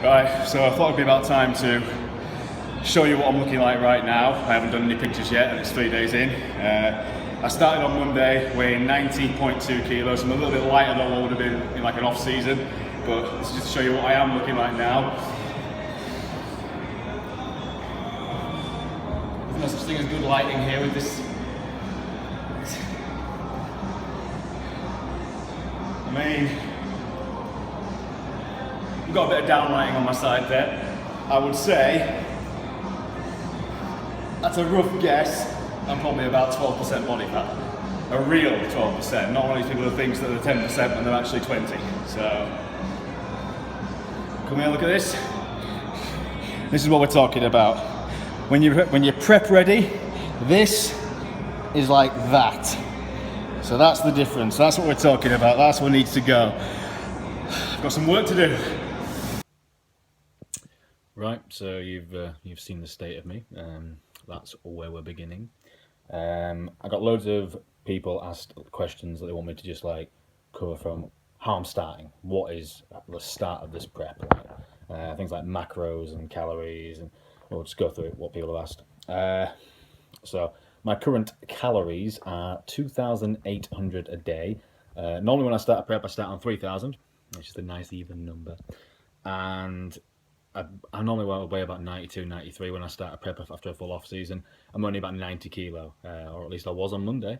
Right, so I thought it'd be about time to show you what I'm looking like right now. I haven't done any pictures yet and it's 3 days in. I started on Monday weighing 90.2 kilos. I'm a little bit lighter than I would have been in like an off season, but this is just to show you what I am looking like now. There's no such thing as good lighting here with this. I mean, I've got a bit of downlighting on my side there. I would say, that's a rough guess, I'm probably about 12% body fat. A real 12%, not one of these people who thinks that they're 10% when they're actually 20. So, come here, look at this. This is what we're talking about. When you're prep ready, this is like that. So that's the difference, that's what we're talking about, that's what needs to go. I've got some work to do. Right, so you've seen the state of me. That's where we're beginning. I got loads of people asked questions that they want me to just like cover from how I'm starting. What is the start of this prep? Things like macros and calories, and we'll just go through what people have asked. So my current calories are 2,800 a day. Normally when I start a prep, I start on 3,000, which is a nice even number. And I normally weigh about 92, 93 when I start a prep after a full off season. I'm only about 90 kilo, or at least I was on Monday.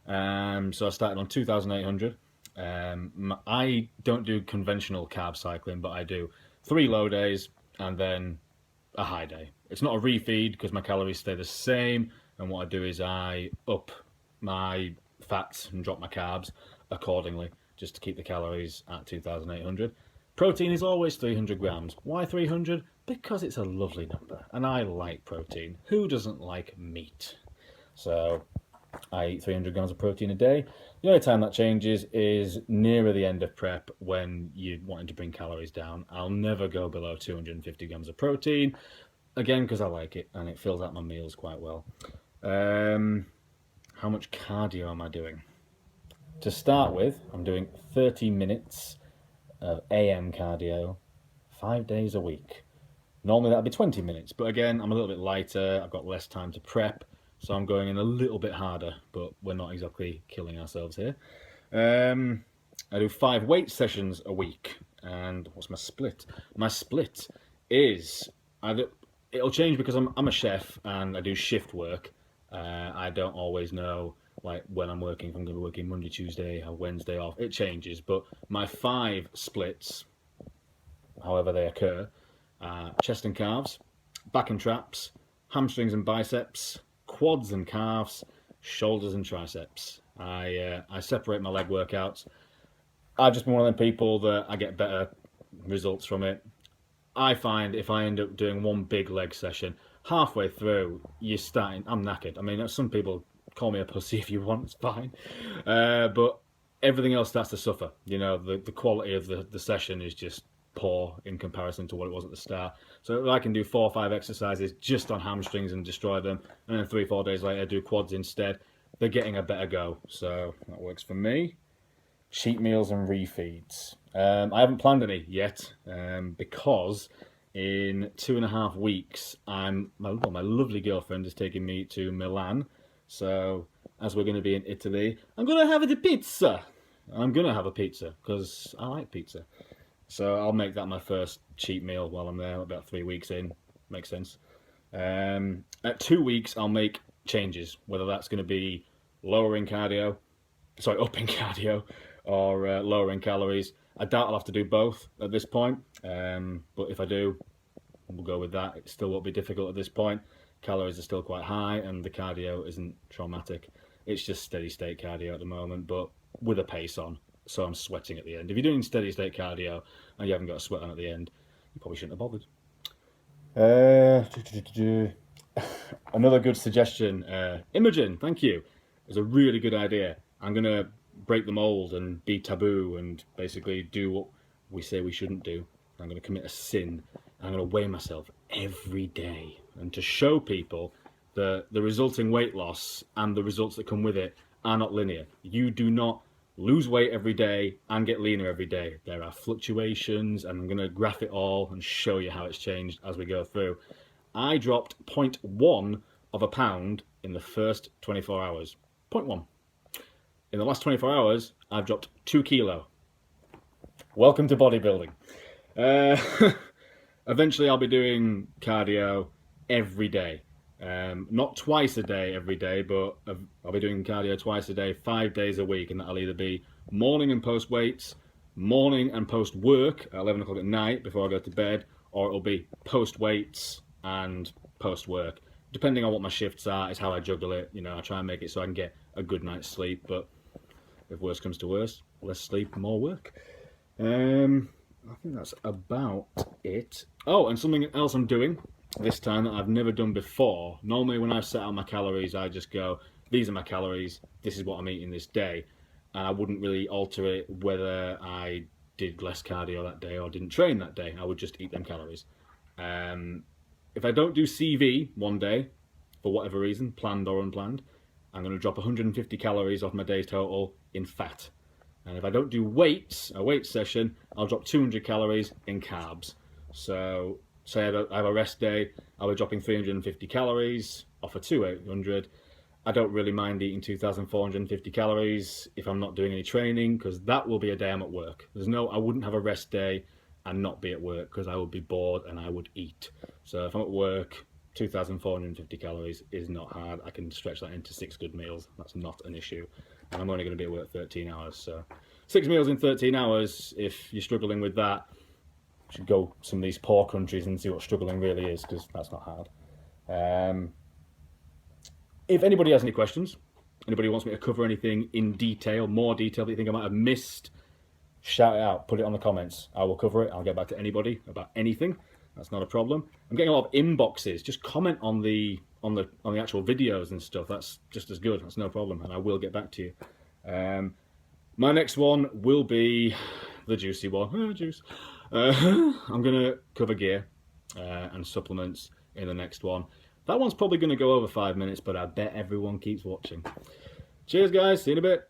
So I started on 2,800. I don't do conventional carb cycling, but I do 3 low days and then a high day. It's not a refeed because my calories stay the same. And what I do is I up my fats and drop my carbs accordingly, just to keep the calories at 2,800. Protein is always 300 grams. Why 300? Because it's a lovely number, and I like protein. Who doesn't like meat? So I eat 300 grams of protein a day. The only time that changes is nearer the end of prep when you're wanting to bring calories down. I'll never go below 250 grams of protein, again, because I like it, and it fills out my meals quite well. How much cardio am I doing? To start with, I'm doing 30 minutes of AM cardio 5 days a week. Normally that'd be 20 minutes, but again, I'm a little bit lighter, I've got less time to prep, so I'm going in a little bit harder, but we're not exactly killing ourselves here. I do 5 weight sessions a week. And what's my split? My split is, it'll change because I'm a chef and I do shift work. I don't always know like when I'm working, if I'm going to be working Monday, Tuesday, or Wednesday off. It changes, but my 5 splits, however they occur, chest and calves, back and traps, hamstrings and biceps, quads and calves, shoulders and triceps. I separate my leg workouts. I've just been one of them people that I get better results from it. I find if I end up doing one big leg session, halfway through, I'm knackered. I mean, some people call me a pussy if you want, it's fine. But everything else starts to suffer. You know, the quality of the session is just poor in comparison to what it was at the start. So I can do 4 or 5 exercises just on hamstrings and destroy them, and then 3-4 days later do quads instead. They're getting a better go, so that works for me. Cheat meals and refeeds. I haven't planned any yet, because in 2.5 weeks, my lovely girlfriend is taking me to Milan. So as we're going to be in Italy, I'm going to have a pizza. I'm going to have a pizza because I like pizza. So I'll make that my first cheat meal while I'm there, about 3 weeks in. Makes sense. At 2 weeks, I'll make changes, whether that's going to be upping cardio, or lowering calories. I doubt I'll have to do both at this point, but if I do, we'll go with that. It still won't be difficult at this point. Calories are still quite high, and the cardio isn't traumatic. It's just steady state cardio at the moment, but with a pace on, so I'm sweating at the end. If you're doing steady state cardio and you haven't got a sweat on at the end, you probably shouldn't have bothered. Another good suggestion, Imogen, thank you. It's a really good idea. I'm going to break the mold and be taboo and basically do what we say we shouldn't do. I'm going to commit a sin. I'm going to weigh myself every day, and to show people that the resulting weight loss and the results that come with it are not linear. You do not lose weight every day and get leaner every day. There are fluctuations, and I'm going to graph it all and show you how it's changed as we go through. I dropped 0.1 of a pound in the first 24 hours. 0.1. In the last 24 hours, I've dropped 2 kilo. Welcome to bodybuilding. Eventually, I'll be doing cardio every day. Not twice a day every day, but I'll be doing cardio twice a day, 5 days a week, and that'll either be morning and post weights, morning and post work at 11 o'clock at night before I go to bed, or it'll be post weights and post work. Depending on what my shifts are, is how I juggle it. You know, I try and make it so I can get a good night's sleep, but if worse comes to worse, less sleep, more work. I think that's about it. Oh, and something else I'm doing this time that I've never done before. Normally when I set out my calories, I just go, these are my calories, this is what I'm eating this day. And I wouldn't really alter it whether I did less cardio that day or didn't train that day. I would just eat them calories. If I don't do CV one day, for whatever reason, planned or unplanned, I'm going to drop 150 calories off my day's total in fat. And if I don't do weights, a weight session, I'll drop 200 calories in carbs. So say I have a rest day, I'll be dropping 350 calories off of 800. I don't really mind eating 2,450 calories if I'm not doing any training, because that will be a day I'm at work. I wouldn't have a rest day and not be at work, because I would be bored and I would eat. So if I'm at work, 2,450 calories is not hard. I can stretch that into 6 good meals. That's not an issue. And I'm only going to be at work 13 hours. So 6 meals in 13 hours, if you're struggling with that, you should go some of these poor countries and see what struggling really is, because that's not hard. If anybody has any questions, anybody wants me to cover anything in detail, more detail that you think I might have missed, shout it out, put it on the comments. I will cover it. I'll get back to anybody about anything. That's not a problem. I'm getting a lot of inboxes. Just comment on the actual videos and stuff. That's just as good. That's no problem, and I will get back to you. My next one will be the juicy one. Juice. I'm gonna cover gear and supplements in the next one. That one's probably gonna go over 5 minutes, but I bet everyone keeps watching. Cheers, guys. See you in a bit.